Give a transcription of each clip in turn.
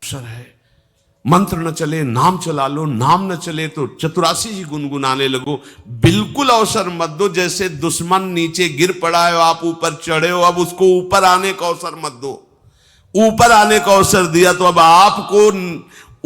अवसर है। मंत्र न चले नाम चला लो, नाम न चले तो चतुरासी जी गुनगुनाने लगो। बिल्कुल अवसर मत दो, जैसे दुश्मन नीचे गिर पड़ा है आप ऊपर चढ़े हो, अब उसको ऊपर आने का अवसर मत दो। ऊपर आने का अवसर दिया तो अब आपको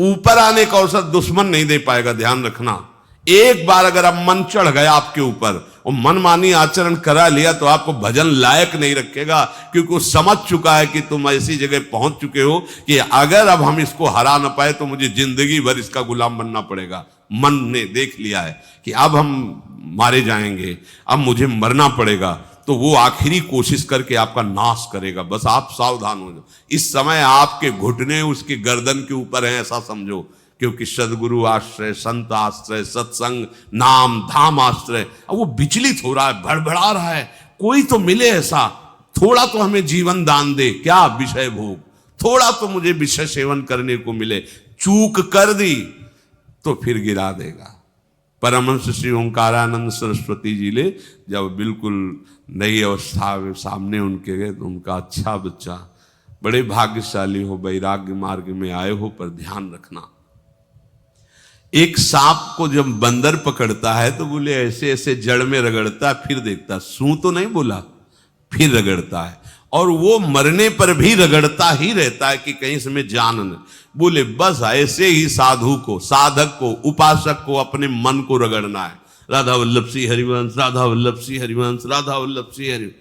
ऊपर आने का अवसर दुश्मन नहीं दे पाएगा। ध्यान रखना, एक बार अगर अब मन चढ़ गया आपके ऊपर और मनमानी आचरण करा लिया तो आपको भजन लायक नहीं रखेगा, क्योंकि वो समझ चुका है कि तुम ऐसी जगह पहुंच चुके हो कि अगर अब हम इसको हरा ना पाए तो मुझे जिंदगी भर इसका गुलाम बनना पड़ेगा। मन ने देख लिया है कि अब हम मारे जाएंगे, अब मुझे मरना पड़ेगा, तो वो आखिरी कोशिश करके आपका नाश करेगा। बस आप सावधान हो जाओ। इस समय आपके घुटने उसके गर्दन के ऊपर हैं, ऐसा समझो, क्योंकि सदगुरु आश्रय, संत आश्रय, सत्संग, नाम धाम आश्रय। अब वो विचलित हो रहा है, भड़बड़ा रहा है, कोई तो मिले ऐसा, थोड़ा तो हमें जीवन दान दे, क्या विषय भोग, थोड़ा तो मुझे विषय सेवन करने को मिले। चूक कर दी तो फिर गिरा देगा। परमहंस श्री ओंकारानंद सरस्वती जी ले जब बिल्कुल नई अवस्था में सामने उनके गए तो उनका, अच्छा बच्चा, बड़े भाग्यशाली हो, वैराग्य मार्ग में आए हो, पर ध्यान रखना, एक सांप को जब बंदर पकड़ता है तो बोले ऐसे ऐसे जड़ में रगड़ता है, फिर देखता, सू तो नहीं बोला, फिर रगड़ता है, और वो मरने पर भी रगड़ता ही रहता है कि कहीं इसमें जान न। बोले बस ऐसे ही साधु को, साधक को, उपासक को अपने मन को रगड़ना है। राधा वल्लभ सिंह हरिवंश, राधा वल्लभ सिंह हरिवंश, राधा वल्लभ सिंह हरिवंश।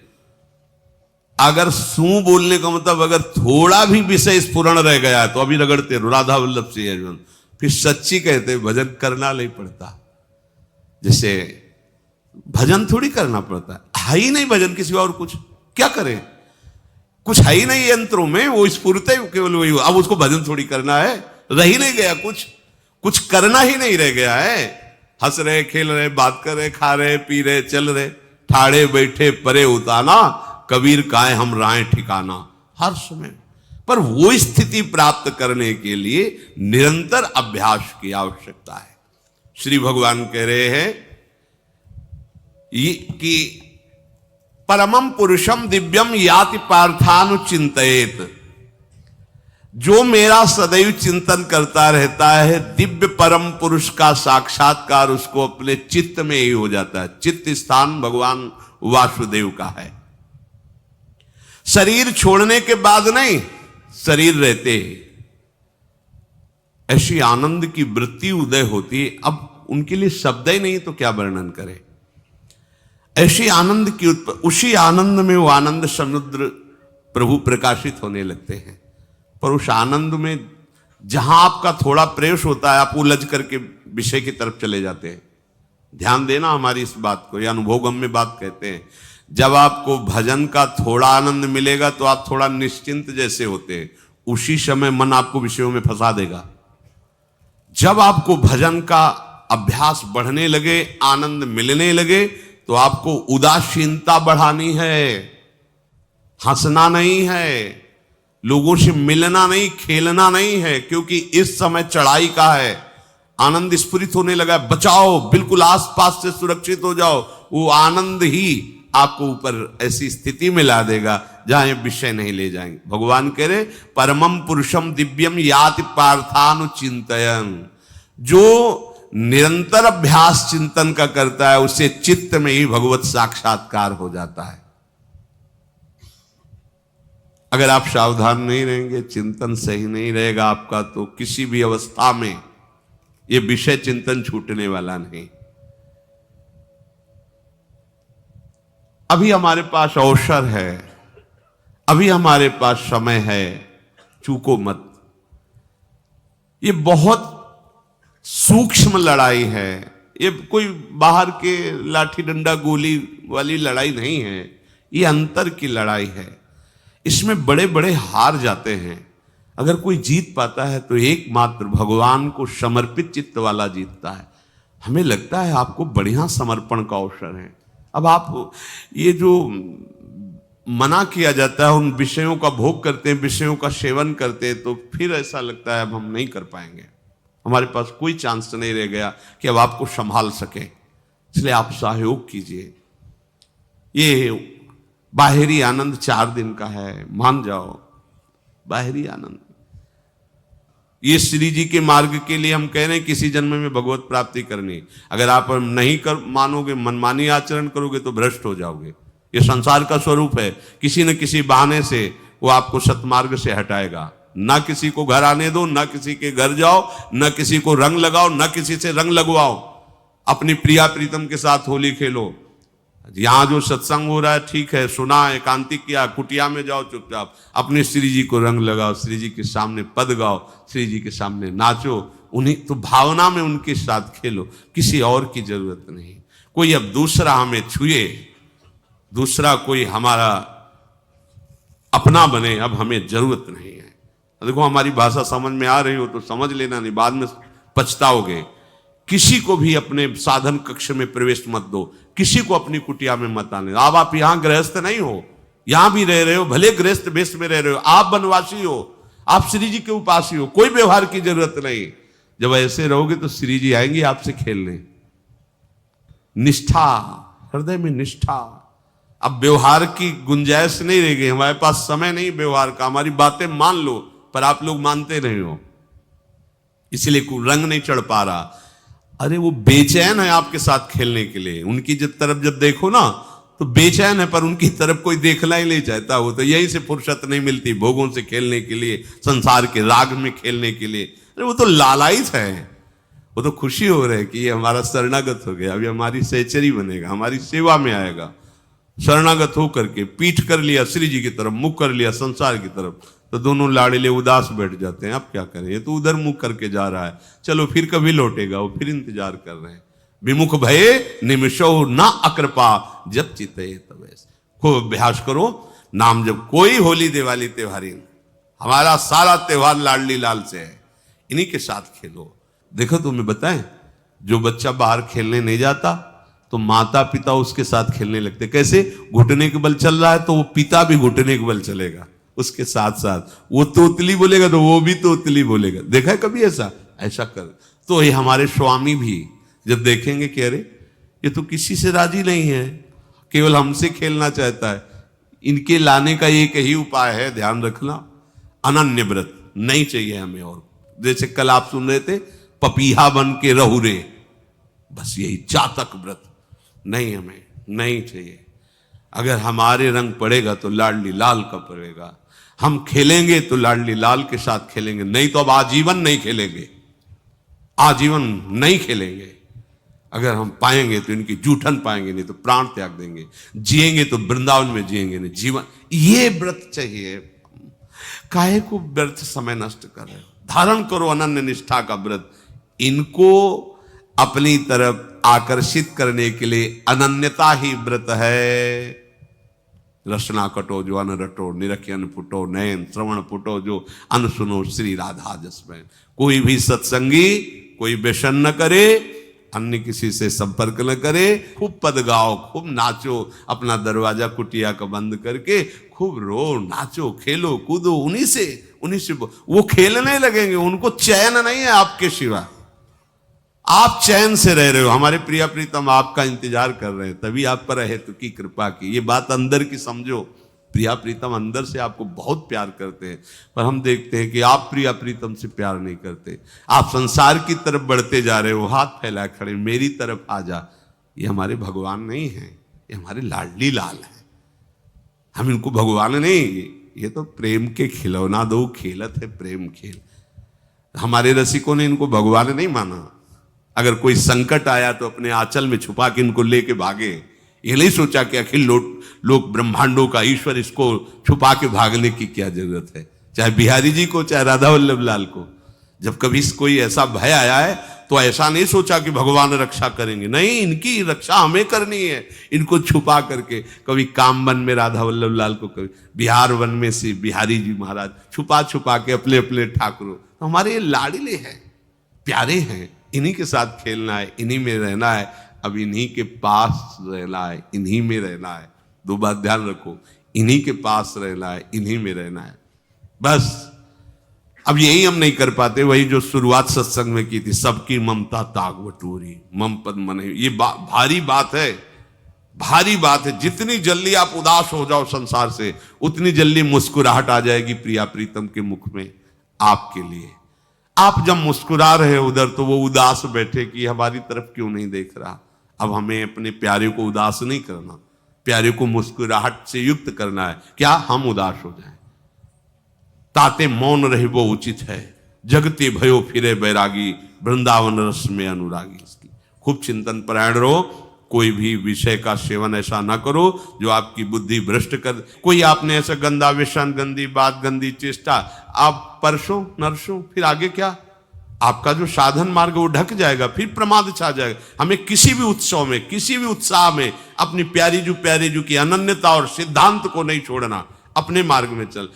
अगर सू बोलने का मतलब अगर थोड़ा भी विषय स्फुरण रह गया है तो अभी रगड़ते रहो, राधा वल्लभ सिंह हरिवंश। फिर सच्ची कहते भजन करना नहीं पड़ता। जैसे भजन थोड़ी करना पड़ता है ही नहीं भजन, किसी और कुछ क्या करें, कुछ है ही नहीं यंत्रों में, वो स्फूर्त केवल वही। अब उसको भजन थोड़ी करना है, रह ही नहीं गया, कुछ करना ही नहीं रह गया है। हंस रहे, खेल रहे, बात कर रहे, खा रहे, पी रहे, चल रहे, ठाड़े बैठे परे उताना, कबीर काहे हम राय ठिकाना, हर समय। पर वो स्थिति प्राप्त करने के लिए निरंतर अभ्यास की आवश्यकता है। श्री भगवान कह रहे हैं कि परमम पुरुषम दिव्यम याति पार्थानुचिंतयेत, जो मेरा सदैव चिंतन करता रहता है, दिव्य परम पुरुष का साक्षात्कार उसको अपने चित्त में ही हो जाता है। चित्त स्थान भगवान वासुदेव का है। शरीर छोड़ने के बाद नहीं, शरीर रहते ऐसी आनंद की वृत्ति उदय होती है। अब उनके लिए शब्द ही नहीं तो क्या वर्णन करें, ऐसी आनंद की उसी आनंद में वो आनंद समुद्र प्रभु प्रकाशित होने लगते हैं। पर उस आनंद में जहां आपका थोड़ा प्रवेश होता है, आप उलझ करके विषय की तरफ चले जाते हैं। ध्यान देना हमारी इस बात को, यह अनुभवगम्य बात कहते हैं। जब आपको भजन का थोड़ा आनंद मिलेगा तो आप थोड़ा निश्चिंत जैसे होते हैं, उसी समय मन आपको विषयों में फंसा देगा। जब आपको भजन का अभ्यास बढ़ने लगे, आनंद मिलने लगे, तो आपको उदासीनता बढ़ानी है, हंसना नहीं है, लोगों से मिलना नहीं, खेलना नहीं है, क्योंकि इस समय चढ़ाई का है। आनंद स्फुरित होने लगा, बचाओ, बिल्कुल आसपास से सुरक्षित हो जाओ। वो आनंद ही आपको ऊपर ऐसी स्थिति में ला देगा जहां ये विषय नहीं ले जाएंगे। भगवान कह रहे परमम पुरुषम दिव्यम याति पार्थानुचिंतयन्, जो निरंतर अभ्यास चिंतन का करता है उसे चित्त में ही भगवत साक्षात्कार हो जाता है। अगर आप सावधान नहीं रहेंगे, चिंतन सही नहीं रहेगा आपका, तो किसी भी अवस्था में यह विषय चिंतन छूटने वाला नहीं। अभी हमारे पास अवसर है, अभी हमारे पास समय है, चूको मत। ये बहुत सूक्ष्म लड़ाई है, ये कोई बाहर के लाठी डंडा गोली वाली लड़ाई नहीं है, ये अंतर की लड़ाई है। इसमें बड़े बड़े हार जाते हैं। अगर कोई जीत पाता है तो एकमात्र भगवान को समर्पित चित्त वाला जीतता है। हमें लगता है आपको बढ़िया समर्पण का अवसर है। अब आप ये जो मना किया जाता है, उन विषयों का भोग करते हैं, विषयों का सेवन करते हैं, तो फिर ऐसा लगता है अब हम नहीं कर पाएंगे, हमारे पास कोई चांस नहीं रह गया कि अब आपको संभाल सके। इसलिए आप सहयोग कीजिए। ये बाहरी आनंद 4 दिन का है, मान जाओ, बाहरी आनंद। ये श्री जी के मार्ग के लिए हम कह रहे हैं किसी जन्म में भगवत प्राप्ति करनी। अगर आप नहीं कर मानोगे, मनमानी आचरण करोगे तो भ्रष्ट हो जाओगे। ये संसार का स्वरूप है, किसी न किसी बहाने से वो आपको सतमार्ग से हटाएगा। ना किसी को घर आने दो, ना किसी के घर जाओ, ना किसी को रंग लगाओ, ना किसी से रंग लगवाओ। अपनी प्रिया प्रीतम के साथ होली खेलो। यहां जो सत्संग हो रहा है ठीक है, सुना, एकांतिक किया, कुटिया में जाओ चुपचाप, अपने श्री जी को रंग लगाओ, श्री जी के सामने पद गाओ, श्री जी के सामने नाचो, उन्हीं तो भावना में उनके साथ खेलो, किसी और की जरूरत नहीं। कोई अब दूसरा हमें छुए, दूसरा कोई हमारा अपना बने, अब हमें जरूरत नहीं है। देखो हमारी भाषा समझ में आ रही हो तो समझ लेना, नहीं बाद में पछताओगे। किसी को भी अपने साधन कक्ष में प्रवेश मत दो, किसी को अपनी कुटिया में मत आने। अब आप यहां गृहस्थ नहीं हो, यहां भी रह रहे हो, भले गृहस्थ वेश में रह रहे हो, आप वनवासी हो, आप श्री जी के उपासी हो, कोई व्यवहार की जरूरत नहीं। जब ऐसे रहोगे तो श्री जी आएंगे आपसे खेलने। निष्ठा, हृदय में निष्ठा। अब व्यवहार की गुंजाइश नहीं रह गई, हमारे पास समय नहीं व्यवहार का। हमारी बातें मान लो पर आप लोग मानते नहीं हो, इसलिए रंग नहीं चढ़ पा रहा। अरे वो बेचैन है आपके साथ खेलने के लिए, उनकी तरफ जब देखो ना तो बेचैन है, पर उनकी तरफ कोई देखना ही नहीं चाहता। वो तो यहीं से फुर्सत नहीं मिलती भोगों से खेलने के लिए, संसार के राग में खेलने के लिए। अरे वो तो लालायित है, वो तो खुशी हो रहे कि ये हमारा शरणागत हो गया, अभी हमारी सहचरी बनेगा, हमारी सेवा में आएगा। शरणागत होकर के पीठ कर लिया श्री जी की तरफ, मुख कर लिया संसार की तरफ, तो दोनों लाड़िले उदास बैठ जाते हैं। अब क्या करें, ये तो उधर मुख करके जा रहा है, चलो फिर कभी लौटेगा, वो फिर इंतजार कर रहे हैं। विमुख भये निमिषो ना अकृपा जब चिते तब। खूब अभ्यास करो नाम जब। कोई होली दिवाली त्योहारी, हमारा सारा त्योहार लाडली लाल से है, इन्हीं के साथ खेलो। देखो तुम्हें बताएं, जो बच्चा बाहर खेलने नहीं जाता तो माता पिता उसके साथ खेलने लगते। कैसे? घुटने के बल चल रहा है तो वो पिता भी घुटने के बल चलेगा उसके साथ साथ। वो तोतली बोलेगा तो वो भी तोतली बोलेगा। देखा है कभी ऐसा? ऐसा कर तो ये हमारे स्वामी भी जब देखेंगे कि अरे ये तो किसी से राजी नहीं है, केवल हमसे खेलना चाहता है, इनके लाने का एक ही उपाय है, ध्यान रखना, अनन्य व्रत नहीं चाहिए हमें। और जैसे कल आप सुन रहे थे, पपीहा बन के रहू रे, बस यही चातक व्रत नहीं, हमें नहीं चाहिए। अगर हमारे रंग पड़ेगा तो लाडली लाल का पड़ेगा, हम खेलेंगे तो लाडली लाल के साथ खेलेंगे, नहीं तो अब आजीवन नहीं खेलेंगे, आजीवन नहीं खेलेंगे। अगर हम पाएंगे तो इनकी जूठन पाएंगे, नहीं तो प्राण त्याग देंगे। जिएंगे तो वृंदावन में जिएंगे, नहीं जीवन। ये व्रत चाहिए। काहे को व्यर्थ समय नष्ट कर रहे हो? धारण करो अनन्य निष्ठा का व्रत। इनको अपनी तरफ आकर्षित करने के लिए अनन्यता ही व्रत है। रसना कटो जो अन रटो, निरखियन फुटो नयन, श्रवण फुटो जो अन सुनो, श्री राधा जसमैन। कोई भी सत्संगी कोई व्यसन न करे, अन्य किसी से संपर्क न करे, खूब पद गाओ, खूब नाचो, अपना दरवाजा कुटिया का बंद करके खूब रो, नाचो, खेलो, कूदो, उन्हीं से वो खेलने लगेंगे। उनको चैन नहीं है आपके सिवा, आप चैन से रह रहे हो। हमारे प्रिया प्रीतम आपका इंतजार कर रहे हैं, तभी आप पर हेतु की कृपा की। ये बात अंदर की समझो, प्रिया प्रीतम अंदर से आपको बहुत प्यार करते हैं, पर हम देखते हैं कि आप प्रिया प्रीतम से प्यार नहीं करते। आप संसार की तरफ बढ़ते जा रहे हो, हाथ फैलाए खड़े, मेरी तरफ आ जा। ये हमारे भगवान नहीं है, ये हमारे लाडली लाल हैं। हम इनको भगवान नहीं, ये तो प्रेम के खिलौना दो खेलत है, प्रेम खेल। हमारे रसिकों ने इनको भगवान नहीं माना। अगर कोई संकट आया तो अपने आंचल में छुपा के इनको लेके भागे। ये नहीं सोचा कि अखिल लोक ब्रह्मांडों का ईश्वर, इसको छुपा के भागने की क्या जरूरत है। चाहे बिहारी जी को, चाहे राधा वल्लभ लाल को, जब कभी कोई ऐसा भय आया है तो ऐसा नहीं सोचा कि भगवान रक्षा करेंगे, नहीं, इनकी रक्षा हमें करनी है। इनको छुपा करके, कभी काम वन में राधा वल्लभ लाल को, कभी बिहार वन में से बिहारी जी महाराज, छुपा छुपा के अपने अपने ठाकुरों। तो हमारे ये लाडले हैं, प्यारे हैं, इन्हीं के साथ खेलना है, इन्हीं में रहना है, अब इन्हीं के पास रहना है, इन्हीं में रहना है। दो बात ध्यान रखो, इन्हीं के पास रहना है, इन्हीं में रहना है, बस। अब यही हम नहीं कर पाते, वही जो शुरुआत सत्संग में की थी, सबकी ममता ताग बटोरी, मम पद मन। ये भारी बात है, भारी बात है। जितनी जल्दी आप उदास हो जाओ संसार से, उतनी जल्दी मुस्कुराहट आ जाएगी प्रिया प्रीतम के मुख में आपके लिए। आप जब मुस्कुरा रहे उधर तो वो उदास बैठे कि हमारी तरफ क्यों नहीं देख रहा। अब हमें अपने प्यारे को उदास नहीं करना, प्यारे को मुस्कुराहट से युक्त करना है। क्या हम उदास हो जाएं? ताते मौन रहे वो उचित है, जगते भयो फिरे बैरागी, वृंदावन रस में अनुरागी। इसकी खूब चिंतन परायण रहो, कोई भी विषय का सेवन ऐसा ना करो जो आपकी बुद्धि भ्रष्ट कर। कोई आपने ऐसा गंदा व्यसन, गंदी बात, गंदी चेष्टा, आप परसों नरसों, फिर आगे क्या? आपका जो साधन मार्ग वो ढक जाएगा, फिर प्रमाद छा जाएगा। हमें किसी भी उत्सव में, किसी भी उत्साह में अपनी प्यारी जू की अनन्यता और सिद्धांत को नहीं छोड़ना, अपने मार्ग में चल।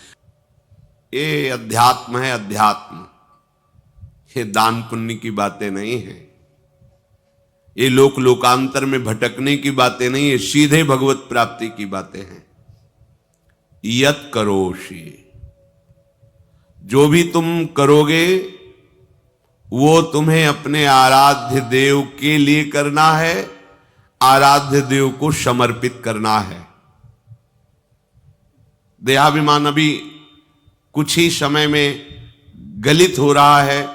ये अध्यात्म है, अध्यात्म। ये दान पुण्य की बातें नहीं है, ये लोकांतर में भटकने की बातें नहीं है, सीधे भगवत प्राप्ति की बातें हैं। यत करोषि, जो भी तुम करोगे वो तुम्हें अपने आराध्य देव के लिए करना है, आराध्य देव को समर्पित करना है। देहाभिमान अभी कुछ ही समय में गलित हो रहा है,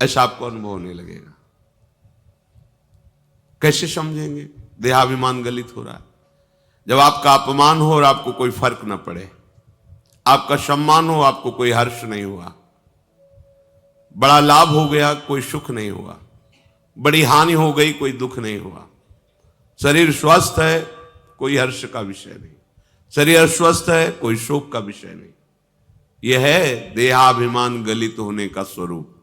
ऐसा आपको अनुभव होने लगेगा। कैसे समझेंगे देहाभिमान गलित हो रहा है? जब आपका अपमान हो और आपको कोई फर्क न पड़े, आपका सम्मान हो, आपको कोई हर्ष नहीं हुआ, बड़ा लाभ हो गया, कोई सुख नहीं हुआ, बड़ी हानि हो गई, कोई दुख नहीं हुआ, शरीर स्वस्थ है, कोई हर्ष का विषय नहीं, शरीर अस्वस्थ है, कोई शोक का विषय नहीं। यह है देहाभिमान गलित होने का स्वरूप।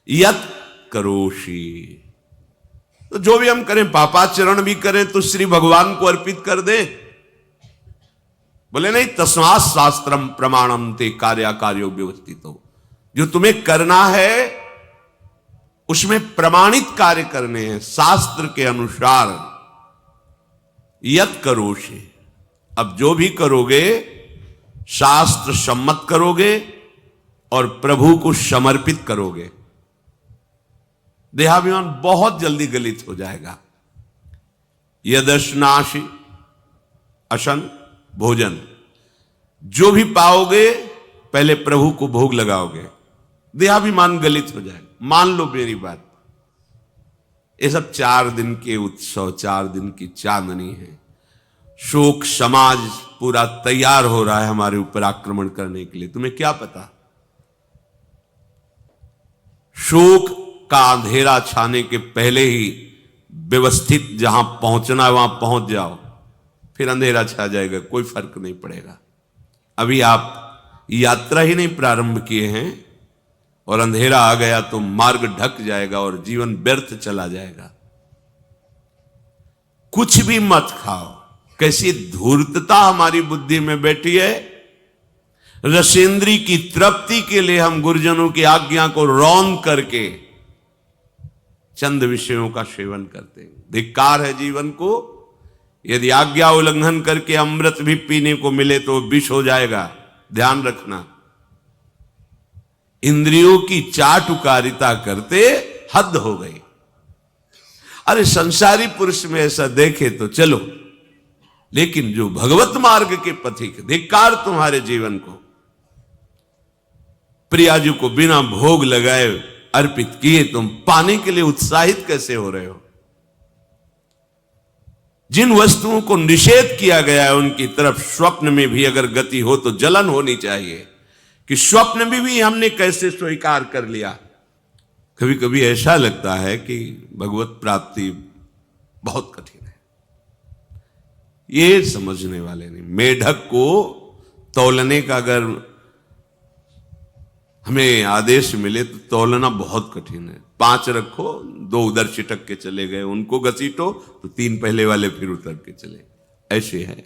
यत करोषि, तो जो भी हम करें, पापाचरण भी करें तो श्री भगवान को अर्पित कर दें। बोले नहीं, तस्मात् शास्त्रम प्रमाणम ते कार्याकार्यो व्यवस्थितो। जो तुम्हें करना है उसमें प्रमाणित कार्य करने हैं, शास्त्र के अनुसार। यत करोषि, अब जो भी करोगे शास्त्र सम्मत करोगे और प्रभु को समर्पित करोगे, देहाभिमान बहुत जल्दी गलित हो जाएगा। यदश्नाशि, अशन भोजन, जो भी पाओगे पहले प्रभु को भोग लगाओगे, देहाभिमान गलित हो जाएगा। मान लो मेरी बात, ये सब 4 दिन के उत्सव, 4 दिन की चांदनी है। शोक समाज पूरा तैयार हो रहा है हमारे ऊपर आक्रमण करने के लिए। तुम्हें क्या पता? शोक का अंधेरा छाने के पहले ही व्यवस्थित जहां पहुंचना है वहां पहुंच जाओ, फिर अंधेरा छा जाएगा, कोई फर्क नहीं पड़ेगा। अभी आप यात्रा ही नहीं प्रारंभ किए हैं और अंधेरा आ गया तो मार्ग ढक जाएगा और जीवन व्यर्थ चला जाएगा। कुछ भी मत खाओ। कैसी धूर्तता हमारी बुद्धि में बैठी है। रसेंद्री की तृप्ति के लिए हम गुरुजनों की आज्ञा को रौंद करके चंद विषयों का सेवन करते हैं। धिक्कार है जीवन को। यदि आज्ञा उल्लंघन करके अमृत भी पीने को मिले तो विष हो जाएगा, ध्यान रखना। इंद्रियों की चाटुकारिता करते हद हो गई। अरे संसारी पुरुष में ऐसा देखे तो चलो, लेकिन जो भगवत मार्ग के पथिक, धिक्कार तुम्हारे जीवन को। प्रियाजी को बिना भोग लगाए अर्पित किए तुम पाने के लिए उत्साहित कैसे हो रहे हो? जिन वस्तुओं को निषेध किया गया है उनकी तरफ स्वप्न में भी अगर गति हो तो जलन होनी चाहिए कि स्वप्न में भी हमने कैसे स्वीकार कर लिया। कभी कभी ऐसा लगता है कि भगवत प्राप्ति बहुत कठिन है, ये समझने वाले नहीं। मेढक को तौलने का अगर हमें आदेश मिले तो तौलना बहुत कठिन है। 5 रखो, 2 उधर छिटक के चले गए, उनको घसीटो तो 3 पहले वाले फिर उतर के चले, ऐसे है।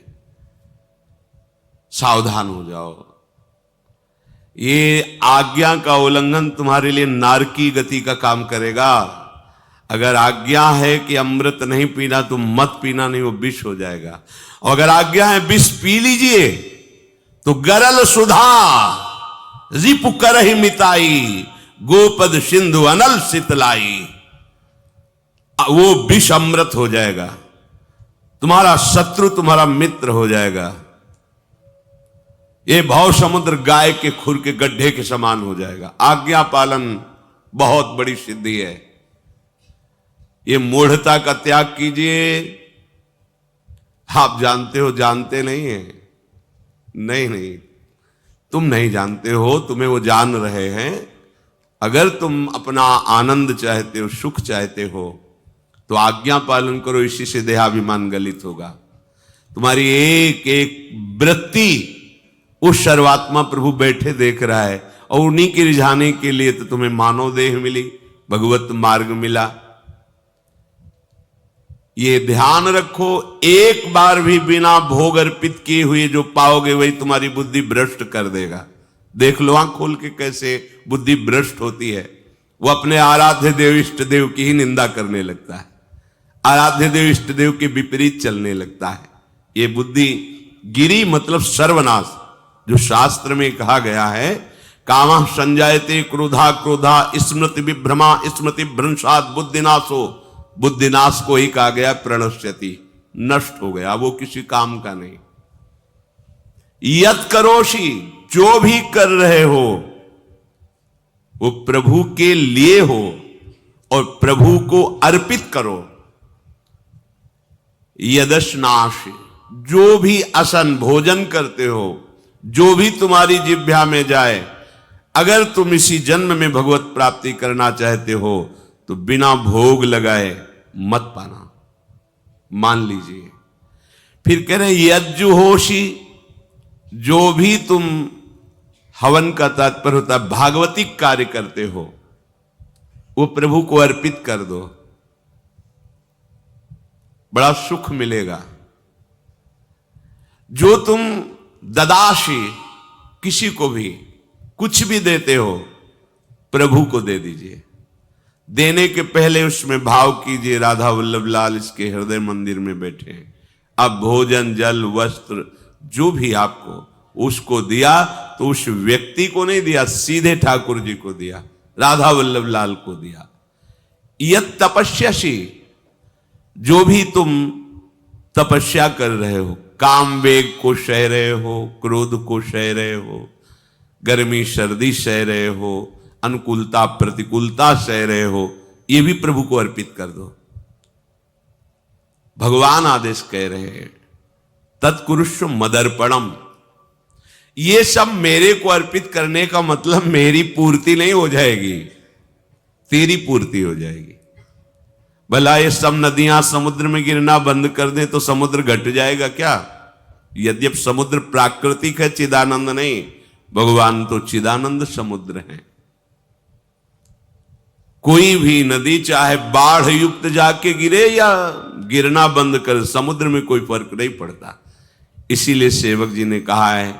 सावधान हो जाओ। ये आज्ञा का उल्लंघन तुम्हारे लिए नारकी गति का काम करेगा। अगर आज्ञा है कि अमृत नहीं पीना तो मत पीना, नहीं वो विष हो जाएगा। और अगर आज्ञा है विष पी लीजिए तो गरल सुधा रिपु करहि मिताई, गोपद सिंधु अनल शीतलाई। वो विष अमृत हो जाएगा, तुम्हारा शत्रु तुम्हारा मित्र हो जाएगा। ये भव समुद्र गाय के खुर के गड्ढे के समान हो जाएगा। आज्ञा पालन बहुत बड़ी सिद्धि है। ये मूढ़ता का त्याग कीजिए। आप जानते हो, जानते नहीं है? नहीं, तुम नहीं जानते हो, तुम्हें वो जान रहे हैं। अगर तुम अपना आनंद चाहते हो, सुख चाहते हो, तो आज्ञा पालन करो। इसी से देहाभिमान गलित होगा। तुम्हारी एक एक वृत्ति उस सर्वात्मा प्रभु बैठे देख रहा है, और उन्हीं के रिझाने के लिए तो तुम्हें मानव देह मिली, भगवत मार्ग मिला। ये ध्यान रखो, एक बार भी बिना भोग अर्पित किए हुए जो पाओगे वही तुम्हारी बुद्धि भ्रष्ट कर देगा। देख लो आंख खोल के कैसे बुद्धि भ्रष्ट होती है। वो अपने आराध्य देव इष्ट देव की ही निंदा करने लगता है, आराध्य देव इष्ट देव के विपरीत चलने लगता है। ये बुद्धि गिरी मतलब सर्वनाश। जो शास्त्र में कहा गया है, कामः संजायते क्रोधा क्रोधा स्मृति विभ्रमा स्मृति भ्रंशात् बुद्धिनाशो, बुद्धिनाश को ही कहा गया प्रणश्यति, नष्ट हो गया, वो किसी काम का नहीं। यत करोषि, जो भी कर रहे हो वो प्रभु के लिए हो और प्रभु को अर्पित करो। यदश्नाश, जो भी असन भोजन करते हो, जो भी तुम्हारी जिह्वा में जाए, अगर तुम इसी जन्म में भगवत प्राप्ति करना चाहते हो तो बिना भोग लगाए मत पाना, मान लीजिए। फिर कह रहे यज्जुहोषि, जो भी तुम हवन का तात्पर्य होता है भागवतिक कार्य करते हो, वो प्रभु को अर्पित कर दो, बड़ा सुख मिलेगा। जो तुम ददाशी, किसी को भी कुछ भी देते हो, प्रभु को दे दीजिए। देने के पहले उसमें भाव कीजिए, राधा वल्लभ लाल इसके हृदय मंदिर में बैठे हैं। अब भोजन जल वस्त्र जो भी आपको उसको दिया तो उस व्यक्ति को नहीं दिया, सीधे ठाकुर जी को दिया, राधा वल्लभ लाल को दिया। यत तपस्यासी, जो भी तुम तपस्या कर रहे हो, काम वेग को सह रहे हो, क्रोध को सह रहे हो, गर्मी सर्दी सह रहे हो, अनुकूलता प्रतिकूलता सह रहे हो, ये भी प्रभु को अर्पित कर दो। भगवान आदेश कह रहे हैं तत्कुरुष्व मदर्पणम। ये सब मेरे को अर्पित करने का मतलब मेरी पूर्ति नहीं हो जाएगी, तेरी पूर्ति हो जाएगी। भला ये सब नदियां समुद्र में गिरना बंद कर दें तो समुद्र घट जाएगा क्या? यद्यपि समुद्र प्राकृतिक है, चिदानंद नहीं। भगवान तो चिदानंद समुद्र है। कोई भी नदी चाहे बाढ़ युक्त जाके गिरे या गिरना बंद कर, समुद्र में कोई फर्क नहीं पड़ता। इसीलिए सेवक जी ने कहा है,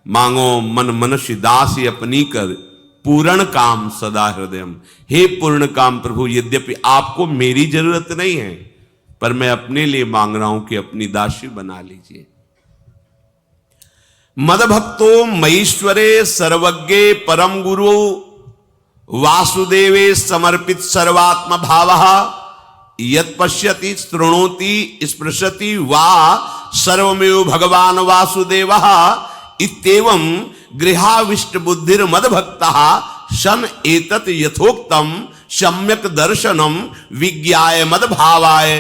मांगो मन मनुष्य दास अपनी कर, पूर्ण काम सदा हृदयम। हे पूर्ण काम प्रभु, यद्यपि आपको मेरी जरूरत नहीं है, पर मैं अपने लिए मांग रहा हूं कि अपनी दासी बना लीजिए। मद भक्तो मईश्वरे सर्वज्ञे परम गुरु वासुदेवे समर्पित सर्वात्म भावः यत् पश्यति शृणोति स्पृशति वा सर्वमेव भगवान वासुदेवः इत्येवं गृहाविष्ट बुद्धिर मद भक्तः सन एतत् यथोक्तम सम्यक दर्शनम विज्ञाय मद भावाय